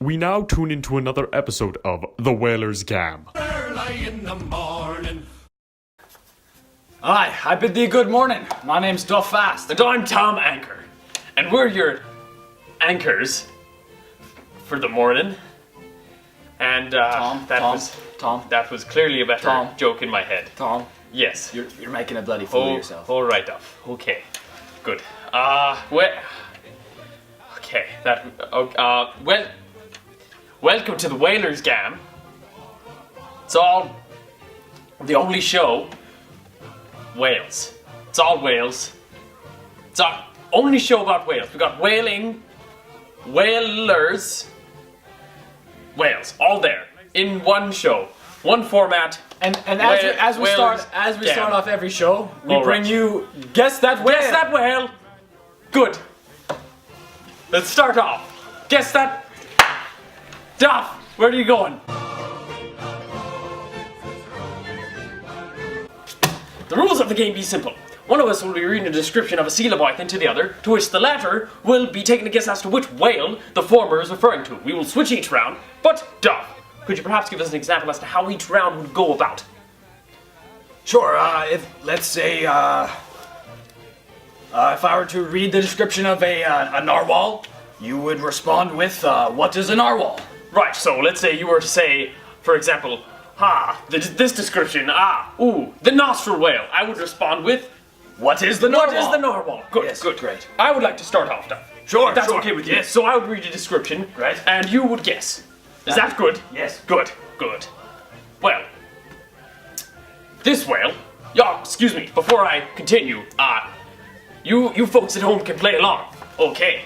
We now tune into another episode of The Whaler's Gam. Early in the morning. Aye, I bid thee good morning. My name's Duff Fast. And I'm Tom Anchor. And we're your anchors for the morning. And that was clearly a better joke in my head. Tom, Yes. you're making a bloody fool of yourself. All right, Duff. Okay. Good. Okay. Welcome to the Whaler's Gam. It's all the only show. Whales. It's all whales. It's our only show about whales. We got whaling, whalers, whales, all there in one show, one format. And as we start off every show, we bring you guess that whale. Guess that whale. Good. Let's start off. Guess that. Duff, where are you going? The rules of the game be simple. One of us will be reading a description of a coelobite to the other, to which the latter will be taking a guess as to which whale the former is referring to. We will switch each round, but Duff, could you perhaps give us an example as to how each round would go about? Sure, let's say, if I were to read the description of a narwhal, you would respond with, what is a narwhal? Right, so let's say you were to say, for example, this description, the nostril whale. I would respond with, What is the narwhal? what is the narwhal? Good, Yes, good. great. I would like to start off, Duff. Sure, If that's sure. okay with you. Yes. So I would read a description, Right. and you would guess. Is that good? Yes. Good, good. Well, this whale, excuse me, before I continue, you folks at home can play along. Okay.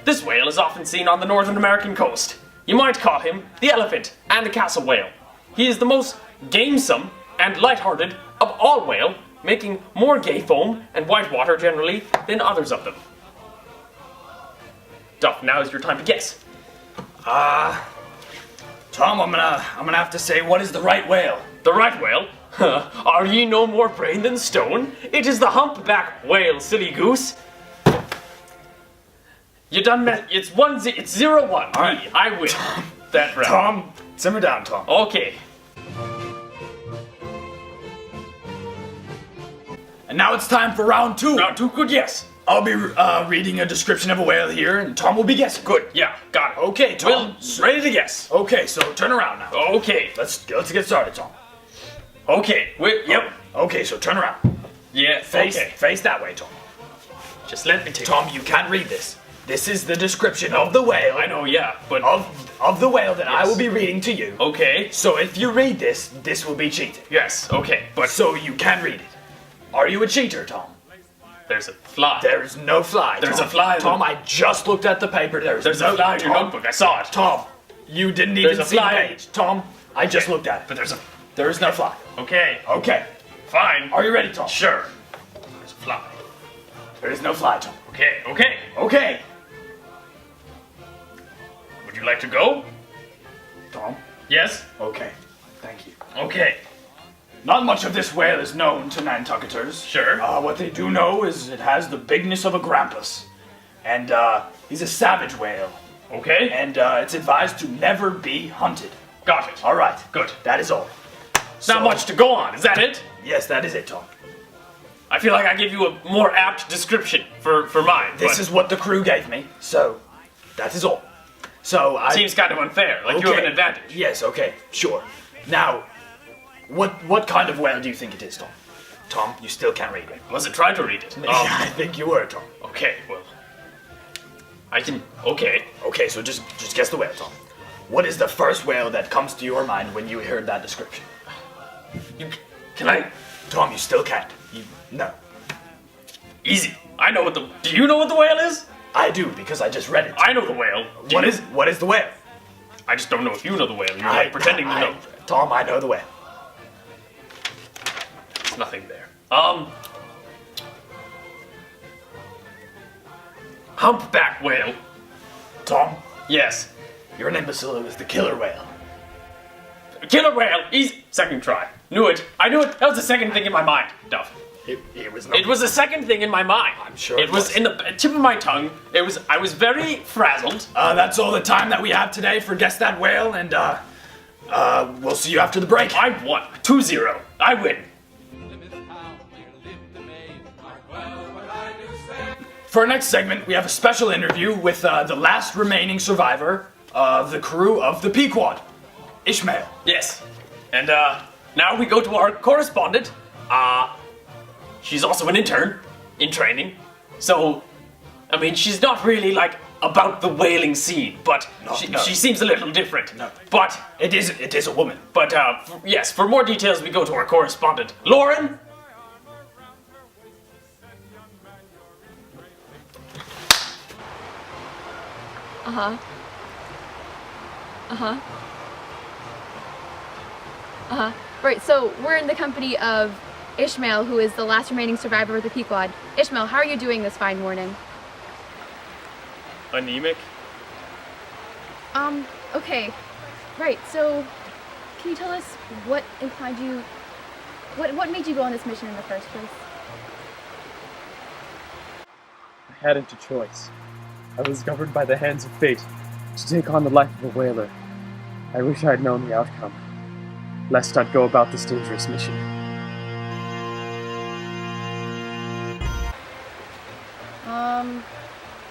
This whale is often seen on the Northern American coast. You might call him the elephant and the castle whale. He is the most gamesome and lighthearted of all whale, making more gay foam and white water generally than others of them. Duff, now is your time to guess. Tom, I'm gonna have to say, what is the right whale? The right whale? Are ye no more brain than stone? It is the humpback whale, silly goose. You done it's 0-1. All right. I win that round. Tom, simmer down, Tom. Okay. And now it's time for round two. Round 2, good, yes. I'll be reading a description of a whale here, and Tom will be guessing. Good, yeah, got it. Okay, Tom. Ready to guess. Okay, so turn around now. Okay. Let's get started, Tom. Okay, yep. Okay, so turn around. Yeah, Face that way, Tom. Just let me take Tom, you can't read this. This is the description of the whale. I know, yeah, but... Of the whale that I Yes. will be reading to you. Okay. So if you read this will be cheating. Yes, okay, but So you can read it. Are you a cheater, Tom? there's a fly. There is no fly. There's Tom. a fly. Tom, I just looked at the paper. There's There's no a fly in your Tom. notebook, I saw it. Tom, you didn't even There's a see the fly. page. Tom, I just looked at it. But there's a... There is no fly. Okay, Okay. fine. Are you ready, Tom? Sure. There's a fly. There is no fly, Tom. Okay. Okay. Would you like to go? Tom. Yes? Okay. Thank you. Okay. Not much of this whale is known to Nantucketers. Sure. What they do know is it has the bigness of a grampus. And, he's a savage whale. Okay. And, it's advised to never be hunted. Got it. Alright. Good. That is all. Not much to go on, is that it? Yes, that is it, Tom. I feel like I gave you a more apt description for mine. This but is what the crew gave me, so that is all. So I... seems kind of unfair. Like you have an advantage. Yes, okay, sure. Now, what kind of whale do you think it is, Tom? Tom, you still can't read it. Wasn't trying to read it. I think you were, Tom. Okay, well. I can. Okay. Okay, so just guess the whale, Tom. What is the first whale that comes to your mind when you heard that description? Can I? Tom, you still can't. No. Easy. I know what the. Do you know what the whale is? I do, because I just read it. I know the whale. What is the whale? I just don't know if you know the whale. You're like pretending to know. Tom, I know the whale. There's nothing there. Humpback whale. Tom, Yes. you're an imbecile. It was the killer whale. Killer whale. Easy. Second try. Knew it. I knew it. That was the second thing in my mind. Duff. It was. It was the second thing in my mind. I'm sure it was in the tip of my tongue. I was very frazzled. That's all the time that we have today for Guess That Whale, and we'll see you after the break. I won 2-0. I win. For our next segment, we have a special interview with the last remaining survivor of the crew of the Pequod, Ishmael. Yes. And now we go to our correspondent. She's also an intern in training. So, I mean, she's not really like about the whaling scene, but she seems a little different. No. But It is a woman. But yes, for more details, we go to our correspondent, Lauren. Right, so we're in the company of Ishmael, who is the last remaining survivor of the Pequod. Ishmael, how are you doing this fine morning? Anemic. Okay. Right, so can you tell us what inclined you, what made you go on this mission in the first place? I hadn't a choice. I was governed by the hands of fate to take on the life of a whaler. I wish I had known the outcome, lest I'd go about this dangerous mission.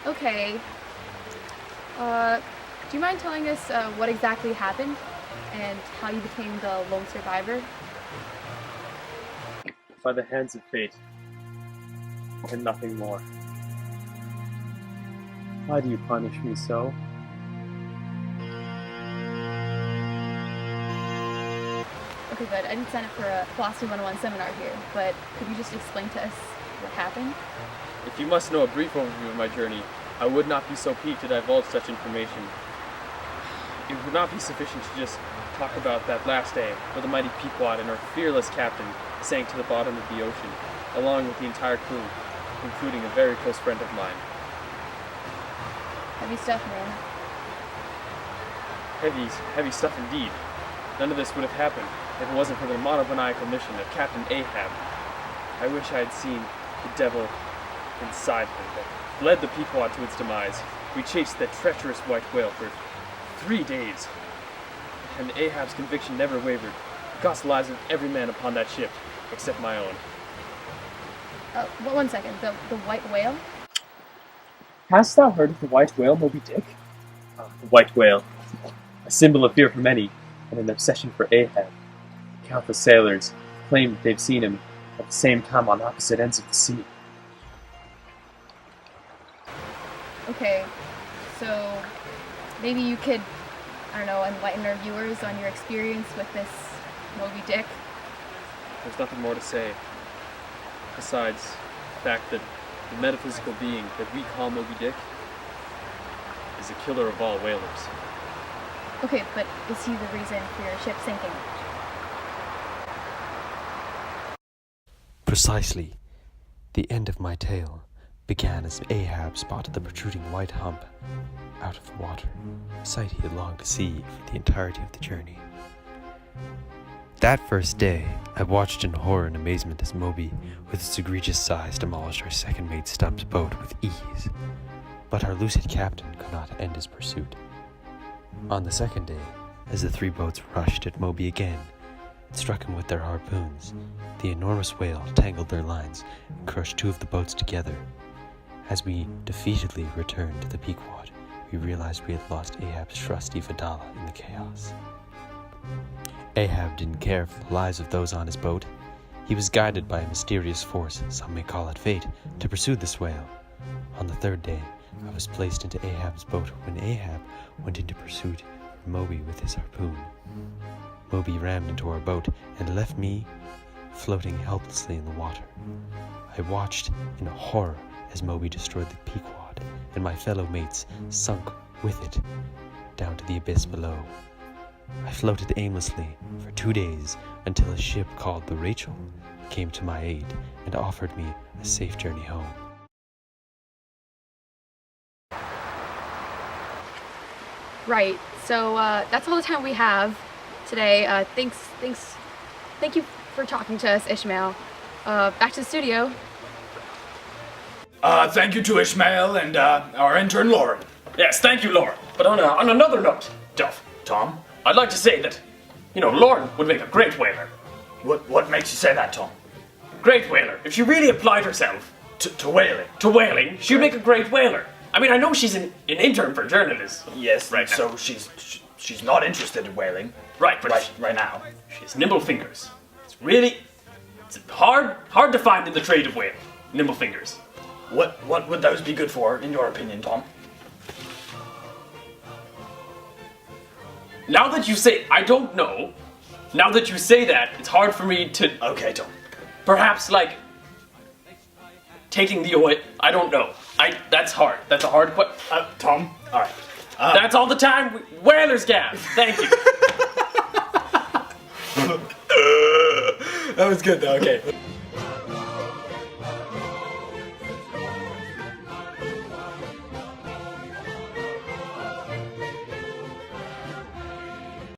Okay. Do you mind telling us what exactly happened and how you became the lone survivor? By the hands of fate, and nothing more. Why do you punish me so? Okay, good. I didn't sign up for a Philosophy 101 seminar here, but could you just explain to us what happened? If you must know a brief overview of my journey, I would not be so piqued to divulge such information. It would not be sufficient to just talk about that last day where the mighty Pequod and our fearless captain sank to the bottom of the ocean, along with the entire crew, including a very close friend of mine. Heavy stuff, man. Heavy stuff indeed. None of this would have happened if it wasn't for the monomaniacal mission of Captain Ahab. I wish I had seen the devil inside him that led the Pequod to its demise. We chased that treacherous white whale for 3 days, and Ahab's conviction never wavered. It cost the lives of every man upon that ship, except my own. Well, 1 second. The white whale? Hast thou heard of the white whale, Moby Dick? The white whale, a symbol of fear for many, and an obsession for Ahab. Countless sailors claim that they've seen him at the same time on opposite ends of the sea. Okay, so maybe you could, I don't know, enlighten our viewers on your experience with this Moby Dick. There's nothing more to say, besides the fact that the metaphysical being that we call Moby Dick is a killer of all whalers. Okay, but is he the reason for your ship sinking? Precisely. The end of my tale began as Ahab spotted the protruding white hump out of the water, a sight he had longed to see for the entirety of the journey. That first day, I watched in horror and amazement as Moby, with its egregious size, demolished our second mate Stump's boat with ease. But our lucid captain could not end his pursuit. On the second day, as the 3 boats rushed at Moby again and struck him with their harpoons, the enormous whale tangled their lines and crushed 2 of the boats together. As we defeatedly returned to the Pequod, we realized we had lost Ahab's trusty Fadala in the chaos. Ahab didn't care for the lives of those on his boat. He was guided by a mysterious force, some may call it fate, to pursue this whale. On the 3rd day, I was placed into Ahab's boat when Ahab went into pursuit of Moby with his harpoon. Moby rammed into our boat and left me floating helplessly in the water. I watched in horror as Moby destroyed the Pequod, and my fellow mates sunk with it down to the abyss below. I floated aimlessly for 2 days until a ship called the Rachel came to my aid and offered me a safe journey home. Right, so that's all the time we have today. Thank you for talking to us, Ishmael. back to the studio. Thank you to Ishmael and our intern Lauren. Yes, thank you, Lauren. But on another note, Duff, Tom, I'd like to say that, Lauren would make a great whaler. what makes you say that, Tom? Great whaler. If she really applied herself To whaling. to whaling, she'd make a great whaler. I mean, I know she's an intern for journalism. Yes, Right. so she's not interested in whaling. Right, but Right now. she has nimble fingers. It's hard to find in the trade of whaling. Nimble fingers. What would those be good for, in your opinion, Tom? Now that you say, I don't know. Now that you say that, it's hard for me to Okay, Tom. perhaps like taking the oil. I don't know. That's hard. That's a hard question. Tom. All right. That's all the time. Whalers Gab. Thank you. That was good though. Okay.